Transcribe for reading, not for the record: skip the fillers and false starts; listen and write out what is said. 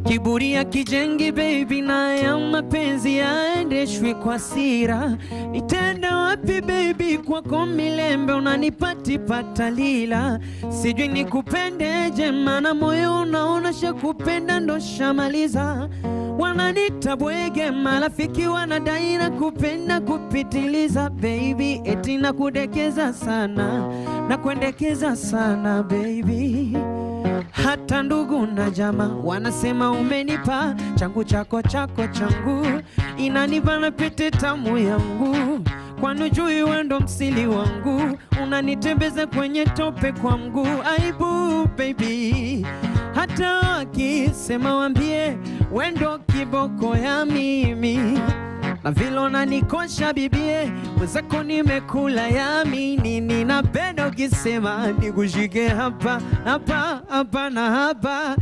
Kiburi ya kijengi baby, na ya mapenzi yaendeshwe kwa sira. Nitenda wapi baby, kwako milembe unanipati patalila. Sijui nikupendeje, maana moyo unaona shakupenda ndo shamaliza. Wananita bwege, marafiki wanadai na kupenda kupitiliza. Baby eti na kudekeza sana, na kuendekeza sana baby. Hata ndugu na jamaa wanasema umenipa changu chako chako changu. Inanibana pete tamu yangu, kwani jui wendo msili wangu. Unanitembeza kwenye tope kwa mguu. Aibu baby, hata wakisema wambie wendo kiboko ya mimi. Na vile unanikosha bibie, mwenzako nimekula yamini. Ninapenda ukisema nikushike hapa hapa hapa na hapa.